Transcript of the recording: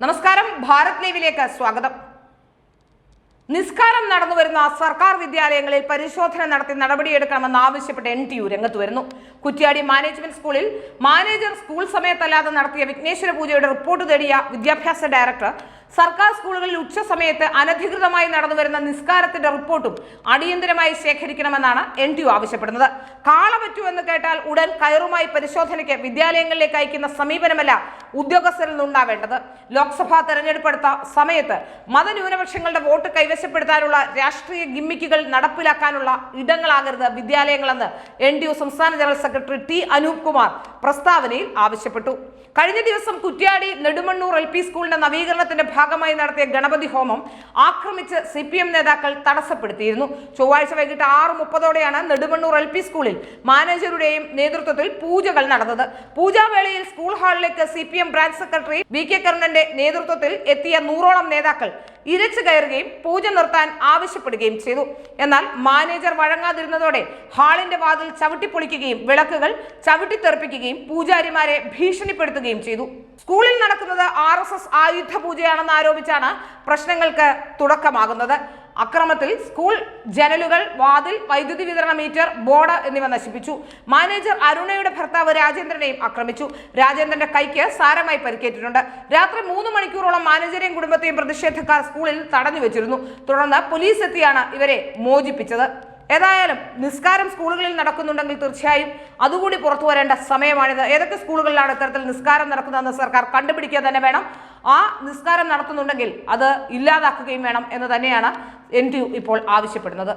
നമസ്കാരം, ഭാരത് ലൈവിലേക്ക് സ്വാഗതം. നിസ്കാരം നടന്നുവരുന്ന സർക്കാർ വിദ്യാലയങ്ങളിൽ പരിശോധന നടത്തി നടപടിയെടുക്കണമെന്ന് ആവശ്യപ്പെട്ട് NTU രംഗത്ത് വരുന്നു. കുറ്റ്യാടി മാനേജ്മെന്റ് സ്കൂളിൽ മാനേജർ സ്കൂൾ സമയത്തല്ലാതെ നടത്തിയ വിഘ്നേശ്വര പൂജയുടെ റിപ്പോർട്ട് തേടിയ വിദ്യാഭ്യാസ ഡയറക്ടർ സർക്കാർ സ്കൂളുകളിൽ ഉച്ച സമയത്ത് അനധികൃതമായി നടന്നുവരുന്ന നിസ്കാരത്തിന്റെ റിപ്പോർട്ടും അടിയന്തരമായി ശേഖരിക്കണമെന്നാണ് NTU ആവശ്യപ്പെടുന്നത്. കാള പറ്റുമെന്ന് കേട്ടാൽ ഉടൻ കയറുമായി പരിശോധനയ്ക്ക് വിദ്യാലയങ്ങളിലേക്ക് അയക്കുന്ന സമീപനമല്ല ഉദ്യോഗസ്ഥരിൽ നിന്നുണ്ടാവേണ്ടത്. ലോക്സഭാ തെരഞ്ഞെടുപ്പ് അടുത്ത സമയത്ത് മതന്യൂനപക്ഷങ്ങളുടെ വോട്ട് കൈവശപ്പെടുത്താനുള്ള രാഷ്ട്രീയ ഗിമ്മിക്കുകൾ നടപ്പിലാക്കാനുള്ള ഇടങ്ങളാകരുത് വിദ്യാലയങ്ങളെന്ന് NTU സംസ്ഥാന general secretary T. Anoop Kumar പ്രസ്താവനയിൽ ആവശ്യപ്പെട്ടു. കഴിഞ്ഞ ദിവസം കുറ്റ്യാടി നെടുമണ്ണൂർ LP സ്കൂളിന്റെ നവീകരണത്തിന്റെ ഭാഗമായി നടത്തിയ ഗണപതി ഹോമം ആക്രമിച്ച് CPM നേതാക്കൾ തടസ്സപ്പെടുത്തിയിരുന്നു. ചൊവ്വാഴ്ച വൈകിട്ട് 6:30ഓടെയാണ് നെടുമണ്ണൂർ LP സ്കൂളിൽ മാനേജറുടെയും നേതൃത്വത്തിൽ പൂജകൾ നടന്നത്. പൂജാവേളയിൽ സ്കൂൾ ഹാളിലേക്ക് CPM ബ്രാഞ്ച് സെക്രട്ടറി VK കരുണന്റെ നേതൃത്വത്തിൽ എത്തിയ 100ഓളം നേതാക്കൾ ഇരച്ചു കയറുകയും പൂജ നിർത്താൻ ആവശ്യപ്പെടുകയും ചെയ്തു. എന്നാൽ മാനേജർ വഴങ്ങാതിരുന്നതോടെ ഹാളിന്റെ വാതിൽ ചവിട്ടിപ്പൊളിക്കുകയും വിളക്കുകൾ ചവിട്ടിത്തെറിപ്പിക്കുകയും പൂജാരിമാരെ ഭീഷണിപ്പെടുത്തുകയും ചെയ്തു. സ്കൂളിൽ നടക്കുന്നത് RSS ആയുധ പൂജയാണെന്ന് ആരോപിച്ചാണ് പ്രശ്നങ്ങൾക്ക് തുടക്കമാകുന്നത്. അക്രമത്തിൽ സ്കൂൾ ജനലുകൾ, വാതിൽ, വൈദ്യുതി വിതരണ മീറ്റർ, ബോർഡ് എന്നിവ നശിപ്പിച്ചു. മാനേജർ അരുണയുടെ ഭർത്താവ് രാജേന്ദ്രനെയും ആക്രമിച്ചു. രാജേന്ദ്രന്റെ കൈക്ക് സാരമായി പരിക്കേറ്റിട്ടുണ്ട്. രാത്രി 3 മണിക്കൂറോളം മാനേജരെയും കുടുംബത്തെയും പ്രതിഷേധക്കാർ സ്കൂളിൽ തടഞ്ഞു വെച്ചിരുന്നു. തുടർന്ന് പോലീസ് എത്തിയാണ് ഇവരെ മോചിപ്പിച്ചത്. ഏതായാലും നിസ്കാരം സ്കൂളുകളിൽ നടക്കുന്നുണ്ടെങ്കിൽ തീർച്ചയായും അതുകൂടി പുറത്തു വരേണ്ട സമയമാണിത്. ഏതൊക്കെ സ്കൂളുകളിലാണ് ഇത്തരത്തിൽ നിസ്കാരം നടക്കുന്നതെന്ന് സർക്കാർ കണ്ടുപിടിക്കുക തന്നെ വേണം. ആ നിസ്കാരം നടത്തുന്നുണ്ടെങ്കിൽ അത് ഇല്ലാതാക്കുകയും വേണം എന്ന് തന്നെയാണ് NTU ഇപ്പോൾ ആവശ്യപ്പെടുന്നത്.